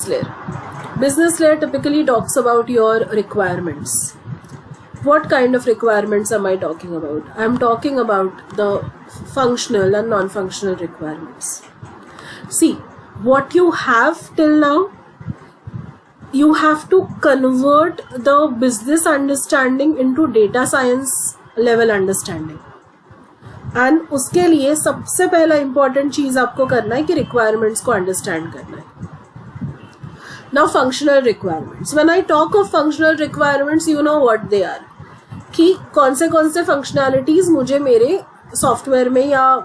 layer. Business layer typically talks about your requirements. What kind of requirements am I talking about? I am talking about the functional and non-functional requirements. See, what you have till now, you have to convert the business understanding into data science level understanding. And उसके लिए सबसे पहला important चीज आपको करना है कि requirements को अंडरस्टैंड करना है. Now functional requirements, when I talk of functional requirements, you know what they are, कि कौन से फंक्शनैलिटीज मुझे मेरे सॉफ्टवेयर में या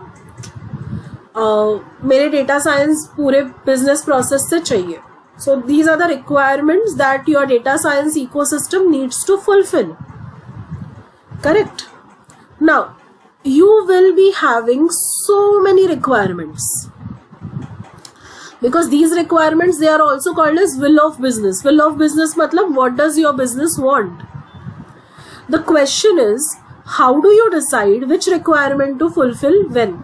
मेरे डेटा साइंस पूरे बिजनेस प्रोसेस से चाहिए. So these are the requirements that your data science ecosystem needs to fulfil. Correct. Now you will be having so many requirements, because these requirements, they are also called as will of business. Will of business matlab, what does your business want? The question is, how do you decide which requirement to fulfill when?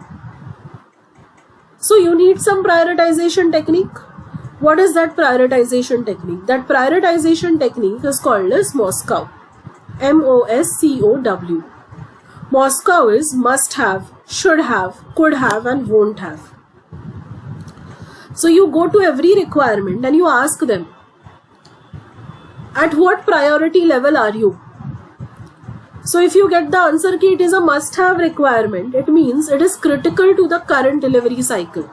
So you need some prioritization technique. What is that prioritization technique? That prioritization technique is called as MOSCOW. MOSCOW. MOSCOW is must have, should have, could have and won't have. So you go to every requirement and you ask them, at what priority level are you? So if you get the answer that it is a must have requirement, it means it is critical to the current delivery cycle.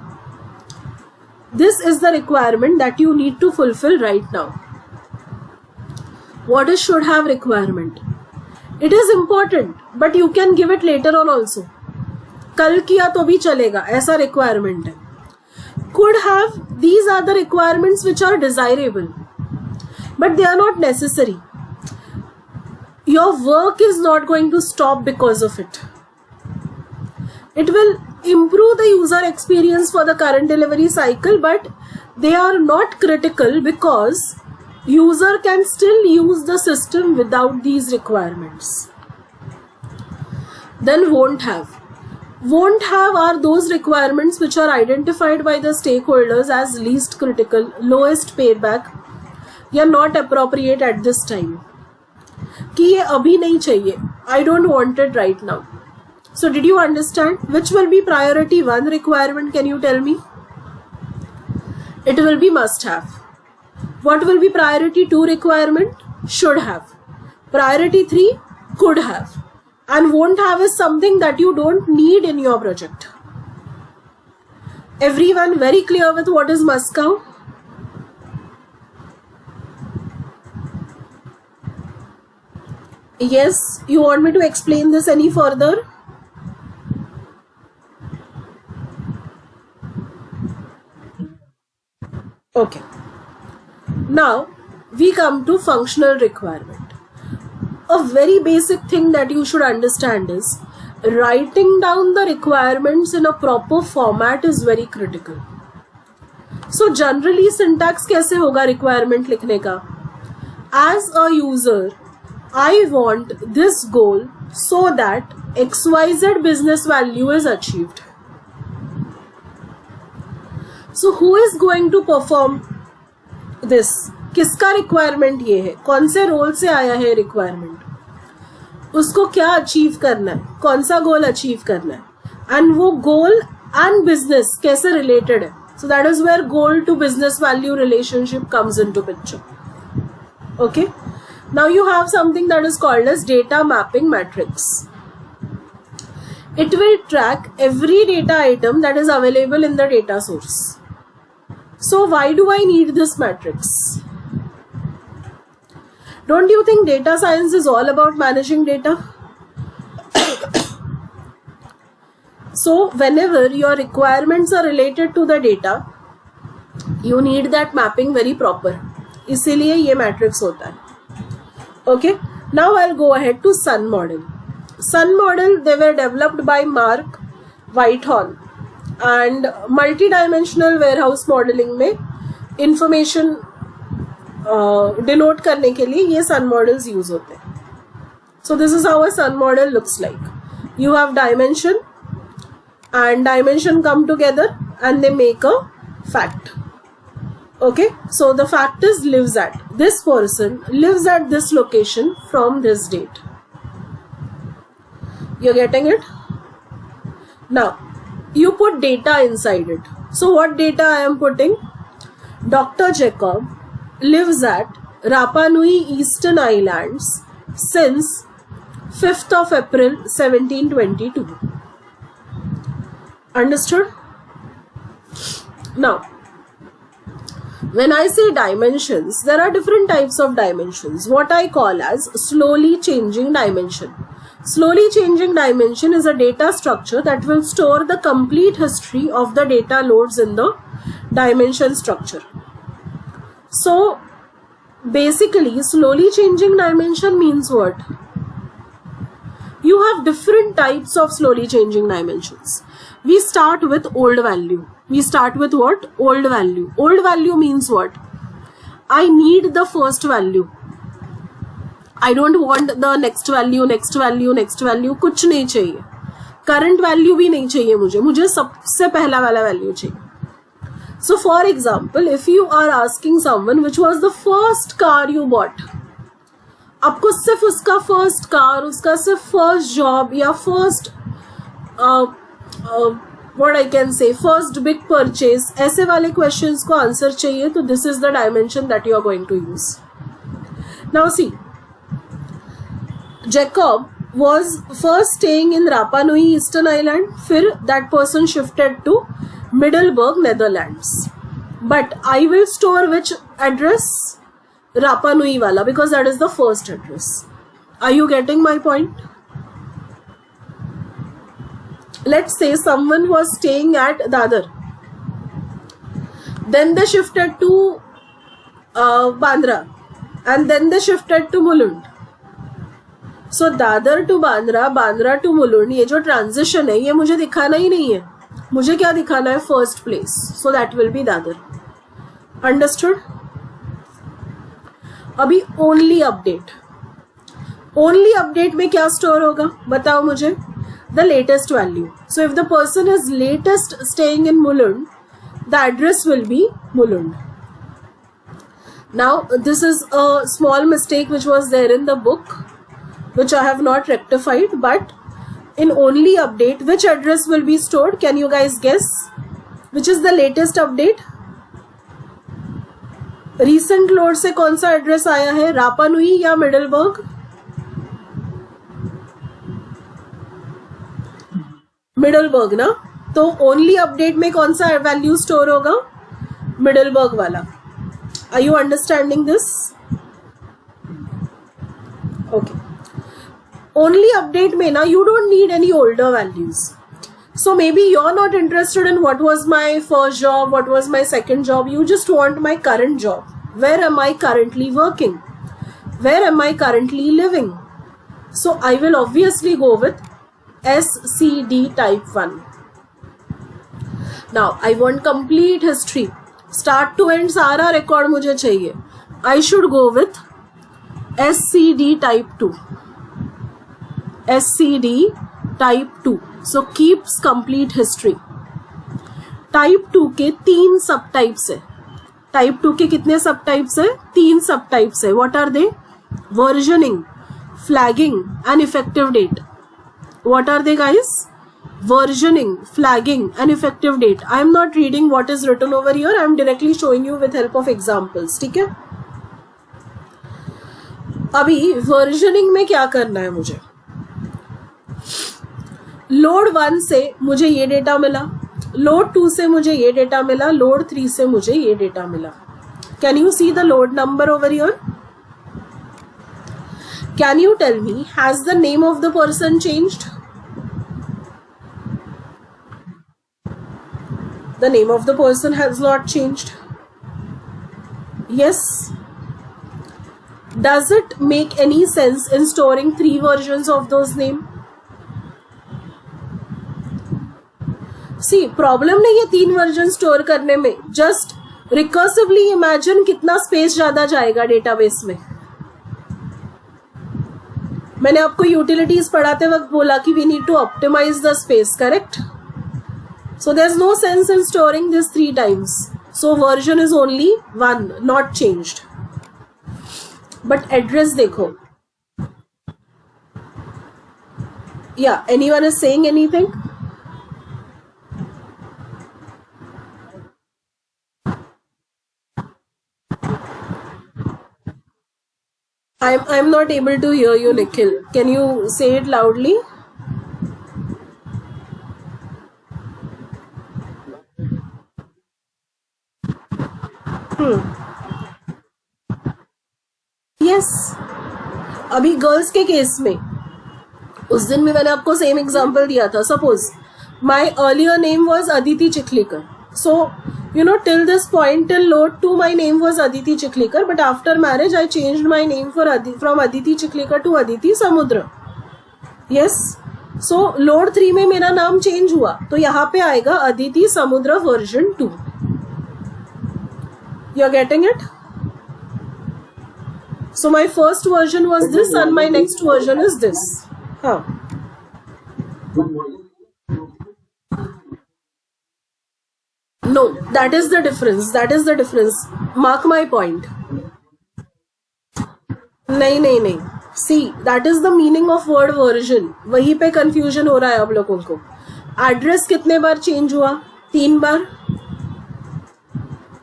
This is the requirement that you need to fulfill right now. What is should have requirement? It is important, but you can give it later on also. कल किया तो भी चलेगा, ऐसा requirement है. Could have, these are the requirements which are desirable, but they are not necessary. Your work is not going to stop because of it. It will improve the user experience for the current delivery cycle, but they are not critical because user can still use the system without these requirements. Then won't have. Won't have are those requirements which are identified by the stakeholders as least critical, lowest payback, या not appropriate at this time. कि ये अभी नहीं चाहिए. I don't want it right now. So did you understand? Which will be priority 1 requirement? Can you tell me? It will be must have. What will be priority 2 requirement? Should have. Priority 3? Could have. And won't have is something that you don't need in your project. Everyone very clear with what is MOSCOW? Yes, you want me to explain this any further? Okay. Now we come to functional requirement. A very basic thing that you should understand is writing down the requirements in a proper format is very critical. So generally syntax कैसे होगा requirement लिखने का? As a user, I want this goal so that XYZ business value is achieved. So who is going to perform this? किसका requirement ये है? कौन से role से आया है रिक्वायरमेंट? उसको क्या अचीव करना है? कौन सा गोल अचीव करना है? एंड वो गोल एंड बिजनेस कैसे रिलेटेड है? So that is where goal to business value relationship comes into picture. Okay, now you have something that is called as data mapping matrix. It will track every data item that is available in the data source. So why do I need this matrix? Don't you think data science is all about managing data? So whenever your requirements are related to the data, you need that mapping very proper. इसीलिए ये matrix होता है. Okay, now I'll go ahead to Sun model. Sun model, they were developed by Mark Whitehall, and multi-dimensional warehouse modeling में information denote करने के लिए ये Sun models use होते हैं. So this is how a Sun model looks like. You have dimension and dimension come together and they make a fact. Okay, so the fact is lives at. This person lives at this location from this date. You're getting it? Now, you put data inside it. So what data I am putting? Dr. Jacob lives at Rapa Nui Eastern Islands since 5th of April 1722. Understood? Now, when I say dimensions, there are different types of dimensions. What I call as slowly changing dimension. Slowly changing dimension is a data structure that will store the complete history of the data loads in the dimension structure. So basically, slowly changing dimension means what? You have different types of slowly changing dimensions. We start with old value. We start with what? Old value. Old value means what? I need the first value. I don't want the next value, next value, next value. कुछ नहीं चाहिए. Current value भी नहीं चाहिए मुझे. मुझे सबसे पहला वाला value चाहिए. So for example, if you are asking someone which was the first car you bought, आपको सिर्फ उसका first car, उसका सिर्फ first job या first what I can say, first big purchase, ऐसे वाले questions को answer चाहिए, तो this is the dimension that you are going to use. Now see, Jacob was first staying in Rapa Nui Eastern Island, फिर that person shifted to Middelburg, Netherlands. But I will store which address? Rapa Nui wala, because that is the first address. Are you getting my point? Let's say someone was staying at Dadar. Then they shifted to Bandra. And then they shifted to Mulund. So Dadar to Bandra, Bandra to Mulund, ये जो transition है, ये मुझे दिखाना ही नहीं है. मुझे क्या दिखाना है? First place. So that will be Dadar. Understood? अभी only update. Only update में क्या store होगा? बताओ मुझे. The latest value. So if the person is latest staying in Mulund, the address will be Mulund. Now this is a small mistake which was there in the book, which I have not rectified, but in only update, which address will be stored? Can you guys guess? Which is the latest update? Recent load से कौन सा address आया है? रापा नुई या मिडलबर्ग? मिडलबर्ग ना? तो only update में कौन सा value store होगा? मिडलबर्ग वाला. Are you understanding this? Okay. Only update में ना, you don't need any older values. So maybe you're not interested in what was my first job, what was my second job. You just want my current job. Where am I currently working? Where am I currently living? So I will obviously go with SCD type 1. Now I want complete history. Start to end सारा record मुझे चाहिए. I should go with SCD type 2. SCD type 2. So keeps complete history. Type 2 के 3 subtypes है. Type 2 के कितने subtypes है? 3 subtypes है. What are they? Versioning, flagging and effective date. What are they, guys? Versioning, flagging and effective date. I am not reading what is written over here. I am directly showing you with help of examples. ठीक है? अभी versioning में क्या करना है मुझे? Load 1 से मुझे ये डेटा मिला, लोड 2 से मुझे ये डेटा मिला, लोड 3 से मुझे ये डेटा मिला. Can you see the load number over here? Can you tell me, has the name of the person changed? The name of the person has not changed. Yes. Does it make any sense in storing 3 versions of those names? See, problem नहीं है 3 version store करने में. Just recursively imagine कितना space ज्यादा जाएगा database में. मैंने आपको यूटिलिटीज पढ़ाते वक्त बोला कि we need to optimise the space, correct? So there is no sense in storing this 3 times. so version is only 1, not changed. But address देखो, yeah, anyone is saying anything? I'm not able to hear you, Nikhil. Can you say it loudly? Yes. अभी girls के case में उस दिन भी मैंने आपको same example दिया था. Suppose my earlier name was Aditi Chikhalikar. So till this point, till load 2, my name was Aditi Chikhlikar, but after marriage I changed my name from Aditi Chikhlikar to Aditi Samudra. Yes. So load 3 में मेरा नाम change हुआ, तो यहाँ पे आएगा अदिति समुद्र version 2. You're getting it? So my first version was this and my next version is this. हाँ. No, that is the difference. That is the difference. Mark my point. नहीं. See, that is the meaning of word version. वहीं पे confusion हो रहा है आप लोगों को. Address कितने बार change हुआ? 3 बार.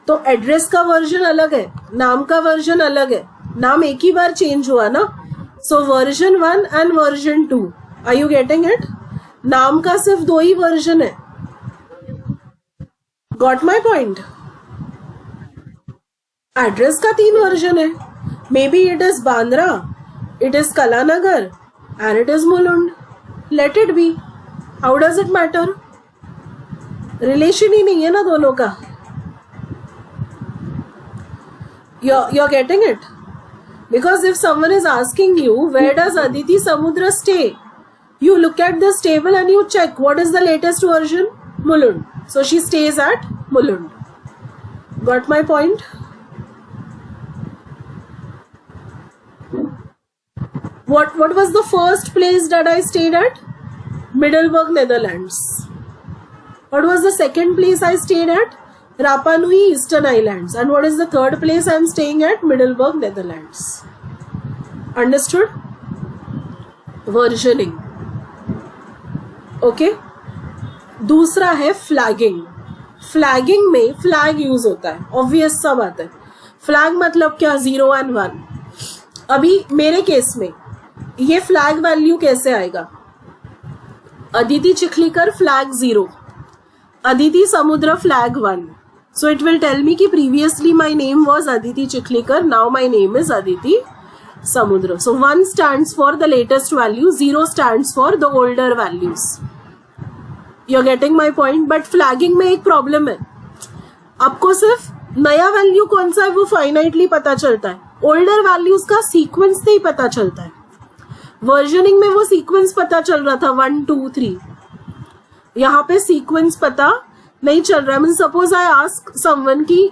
तो address का version अलग है, नाम का version अलग है. नाम एक ही बार change हुआ ना. So version 1 and version 2. Are you getting it? नाम का सिर्फ 2 ही version है. Got my point? Address का 3 version है. Maybe it is Bandra, it is Kalanagar, and it is Mulund. Let it be. How does it matter? Relation ही नहीं है ना दोनों का. You're getting it? Because if someone is asking you, where does Aditi Samudra stay? You look at this table and you check what is the latest version? Mulund. So she stays at Mulund. Got my point? What was the first place that I stayed at? Middelburg, Netherlands. What was the second place I stayed at? Rapa Nui, Eastern Islands. And what is the third place I am staying at? Middelburg, Netherlands. Understood? Versioning. Okay? दूसरा है flagging. Flagging में flag use होता है, obvious सा बात है. Flag मतलब क्या? 0 and 1. अभी मेरे केस में ये फ्लैग वैल्यू कैसे आएगा? Aditi Chikhlikar flag 0, Aditi Samudra flag 1. So it will tell me कि previously my name was Aditi Chikhlikar, now my name is Aditi Samudra. So 1 stands for the latest value, 0 stands for the older values. You're getting my point? But flagging में एक problem है. आपको सिर्फ नया value कौन सा है वो फाइनाइटली पता चलता है, ओल्डर वैल्यूज का सीक्वेंस नहीं पता चलता है. वर्जनिंग में वो सीक्वेंस पता चल रहा था 1 2 3. यहाँ पे सीक्वेंस पता नहीं चल रहा है. Mean suppose I ask someone की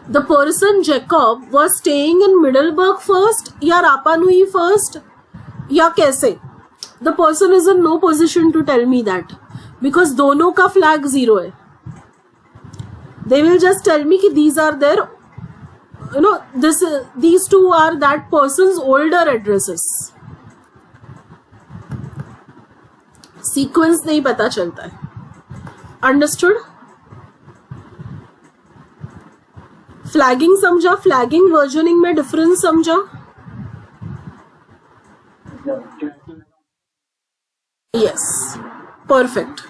the person Jacob was staying in Middelburg first या रापा नुई फर्स्ट या कैसे, the person is in no position to tell me that, because दोनों का flag 0 है. They will just tell me कि these are their, these two are that person's older addresses. Sequence नहीं पता चलता है. Understood? Flagging समझा? Flagging versioning में difference समझा? Yes, perfect.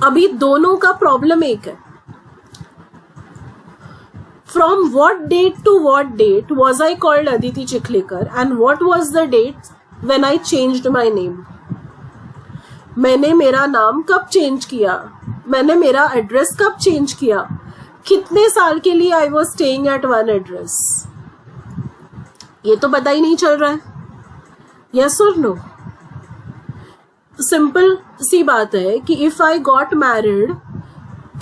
अभी दोनों का प्रॉब्लम एक है. From what date to what date was I called Aditi Chikhlikar and what was the date when I changed my name? मैंने मेरा नाम कब चेंज किया, मैंने मेरा एड्रेस कब चेंज किया, कितने साल के लिए I was staying at one address, ये तो पता ही नहीं चल रहा है. Yes or no? सिंपल सी बात है कि if I got married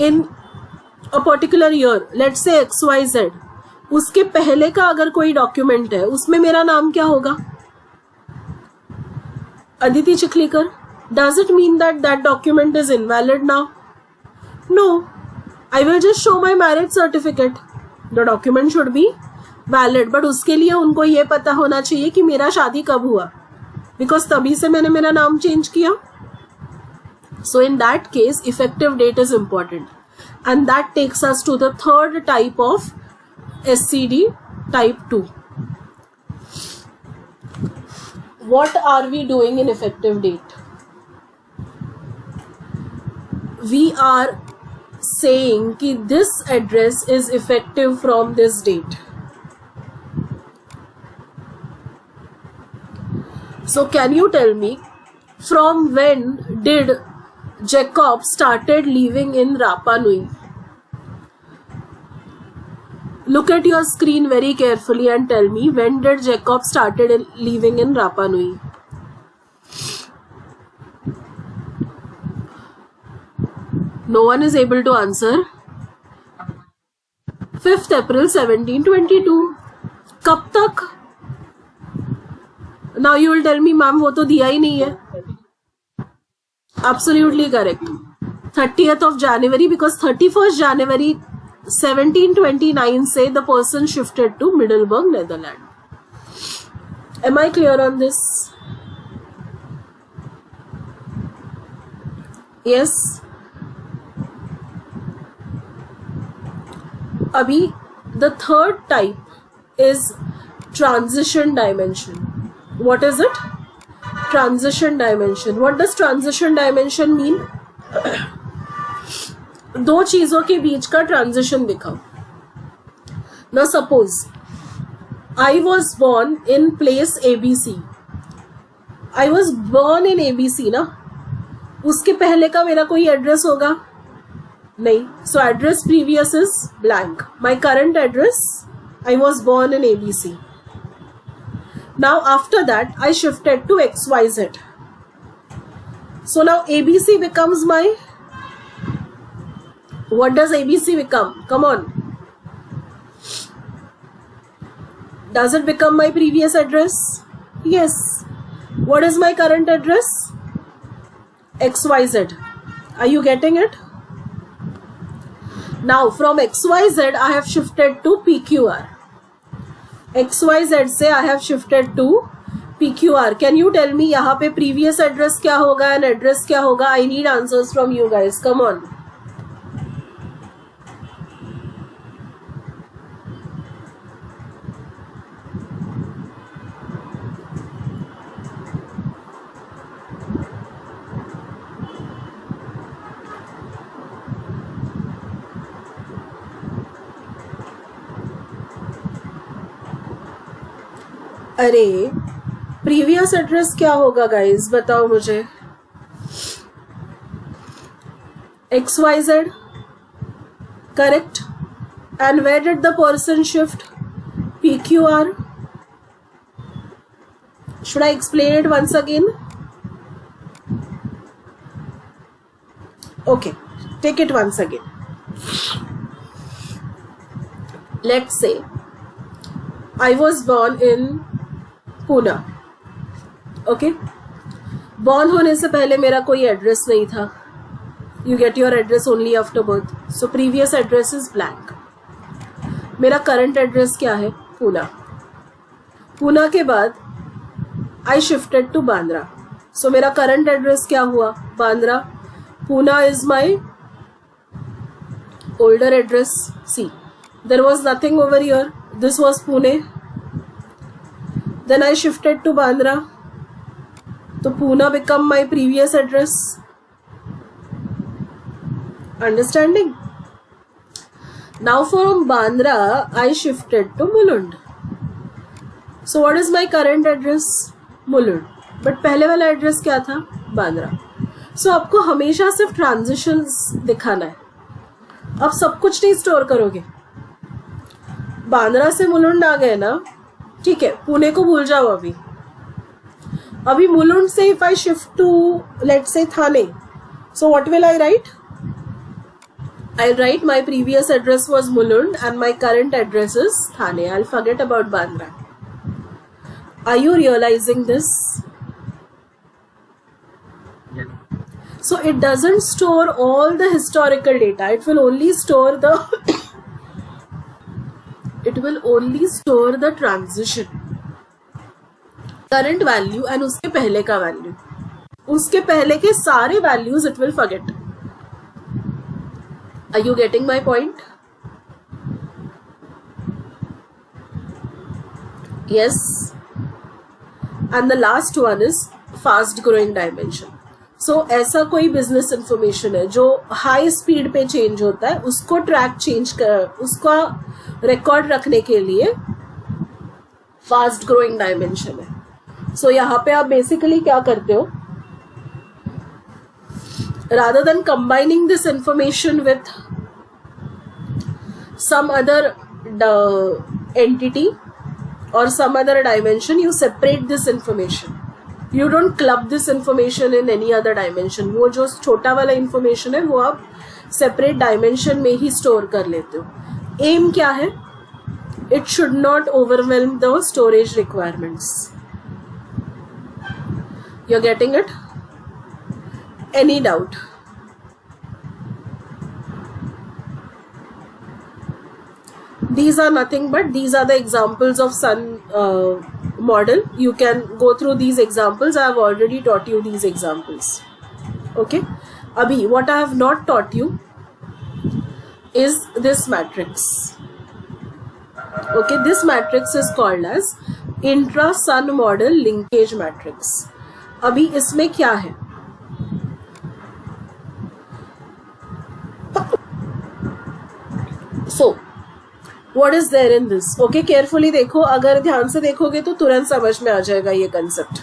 in a particular year, let's say XYZ, उसके पहले का अगर कोई डॉक्यूमेंट है उसमें मेरा नाम क्या होगा? Aditi Chikhalikar. Does it mean that that document is invalid now? No, I will just show my marriage certificate. The document should be valid, but उसके लिए उनको ये पता होना चाहिए कि मेरा शादी कब हुआ, because तभी से मैंने मेरा नाम चेंज किया. So in that case, effective date is important, and that takes us to the third type of SCD, type 2. What are we doing in effective date? We are saying कि this address is effective from this date. So can you tell me, from when did Jacob started living in Rapa Nui? Look at your screen very carefully and tell me, when did Jacob started living in Rapa Nui? No one is able to answer. 5th April 1722. कब तक? Now you will tell me, ma'am, वो तो दिया ही नहीं है. Absolutely correct. 30th of January, because 31st January 1729 say the person shifted to Middelburg, Netherlands. Am I clear on this? Yes. Abhi, the third type is transition dimension. What is it? Transition dimension. What does transition dimension mean? दो चीजों के बीच का transition दिखाओ. Now suppose I was born in place ABC. I was born in ABC ना, उसके पहले का मेरा कोई एड्रेस होगा नहीं. So address previous is blank. My current address, I was born in ABC. Now after that I shifted to XYZ. So now ABC becomes my, what does ABC become? Come on. Does it become my previous address? Yes. What is my current address? XYZ. Are you getting it? Now from XYZ I have shifted to PQR. XYZ से I have shifted to PQR. Can you tell me यहाँ पे previous address क्या होगा and address क्या होगा? I need answers from you guys. Come on. अरे previous address क्या होगा गाइस, बताओ मुझे. XYZ, correct. And where did the person shift? PQR. Should I explain it once again? Okay, take it once again. Let's say I was born in Poona. Okay, born होने से पहले मेरा कोई address नहीं था. You get your address only after birth. So previous address is blank. मेरा current address क्या है? पूना. पूना के बाद I shifted to Bandra. So मेरा करंट एड्रेस क्या हुआ? Bandra. Poona is my older address. See, there was nothing over here. This was Pune. Then I shifted to Bandra. So Pune become my previous address. Understanding? Now from Bandra I shifted to Mulund. So what is my current address? Mulund. But पहले वाला address क्या था? Bandra. So आपको हमेशा सिर्फ transitions दिखाना है. आप सब कुछ नहीं स्टोर करोगे. बांद्रा से मुलुंड आ गए ना, ठीक है, पुणे को भूल जाओ. अभी मुलुंड से if I shift to let's say Thane, so what will I write? I write my previous address was Mulund and my current address is Thane. I will forget about Bandra. Are you realising this? So it doesn't store all the historical data. It will only store the transition, current value and उसके पहले का value. उसके पहले के सारे values it will forget. Are you getting my point? Yes. And the last one is fast growing dimension. So ऐसा कोई business information है जो high speed पे change होता है, उसको उसका record रखने के लिए fast growing dimension है. So यहाँ पे आप basically क्या करते हो? Rather than combining this information with some other entity or some other dimension, you separate this information. You don't club this information in any other dimension. वो जो छोटा वाला information है वो आप separate dimension में ही store कर लेते हो. Aim क्या है? It should not overwhelm the storage requirements. You're getting it? Any doubt? These are nothing but these are the examples of Sun model. You can go through these examples. I have already taught you these examples. Okay. Abhi, what I have not taught you is this matrix. Okay, this matrix is called as intra-Sun model linkage matrix. अभी इसमें क्या है? So, what is there in this? Okay, carefully देखो, अगर ध्यान से देखोगे तो तुरंत समझ में आ जाएगा ये concept.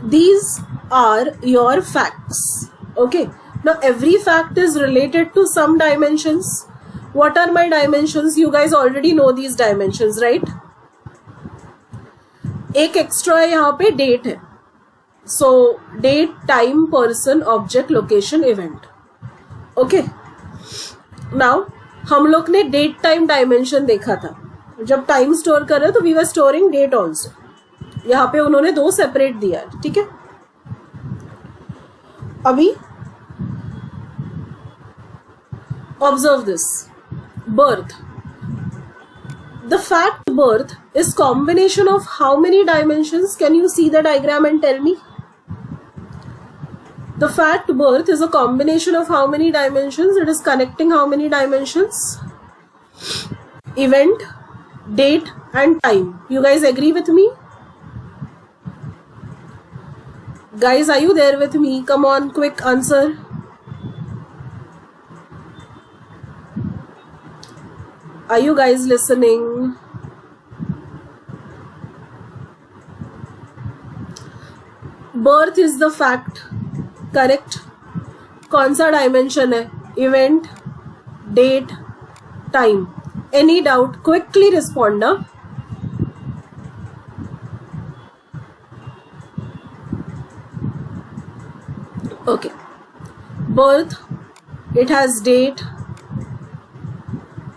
These are your facts. Okay, now every fact is related to some dimensions. What are my dimensions? You guys already know these dimensions, right? एक extra है यहाँ पे date है. So, date, time, person, object, location, event. Okay. Now, हम लोग ने date, time, dimension देखा था. जब time store कर रहे तो we were storing date also. यहाँ पे उन्होंने दो separate दिया है, ठीक है? अभी observe this. Birth. The fact birth is combination of how many dimensions? Can you see the diagram and tell me? The fact birth is a combination of how many dimensions? It is connecting how many dimensions? Event, date and time. You guys agree with me? Guys, are you there with me? Come on, quick answer. Are you guys listening? Birth is the fact. Correct. कौन सा dimension है? Event, date, time. Any doubt? Quickly respond. Okay. Birth, it has date,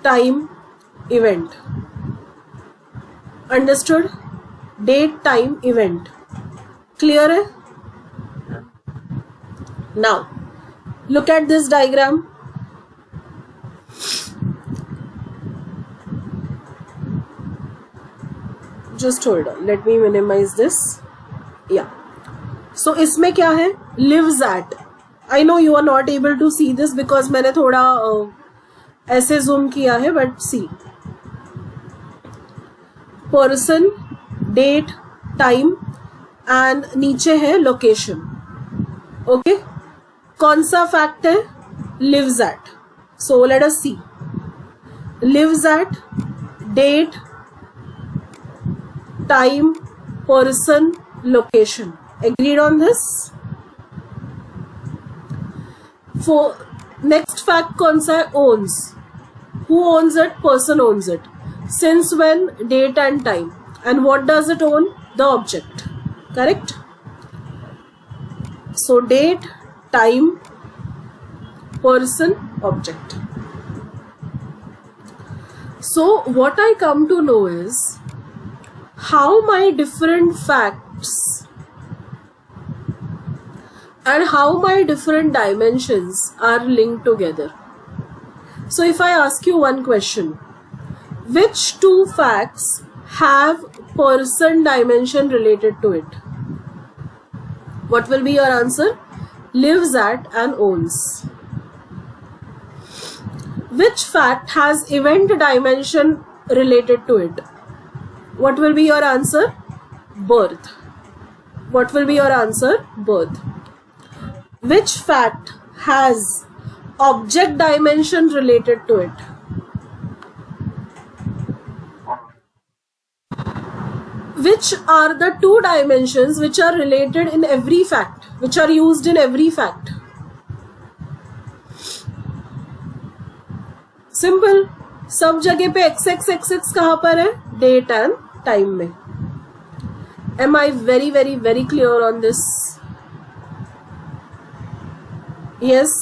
time, event. Understood? Date, time, event. Clear है? Now, look at this diagram. Just hold on. Let me minimize this. Yeah. So, इसमें क्या है? Lives at. I know you are not able to see this because मैंने थोड़ा ऐसे zoom किया है, but see. Person, date, time and नीचे है location. Okay. कौन सा फैक्ट है? lives at. So let us see. lives at, date, time, person, location. Agreed on this? For next fact कौन सा है? owns. Who owns it? Person owns it. Since when? Date and time. And what does it own? The object. Correct? So date, time, person, object. So what I come to know is how my different facts and how my different dimensions are linked together. So if I ask you one question, which two facts have person dimension related to it? What will be your answer? Lives at and owns. Which fact has event dimension related to it? What will be your answer? Birth. What will be your answer? Birth. Which fact has object dimension related to it? Which are the two dimensions which are related in every fact, which are used in every fact? Simple, सब जगह पे XX कहाँ पर है? Date and time में. Am I very clear on this? Yes.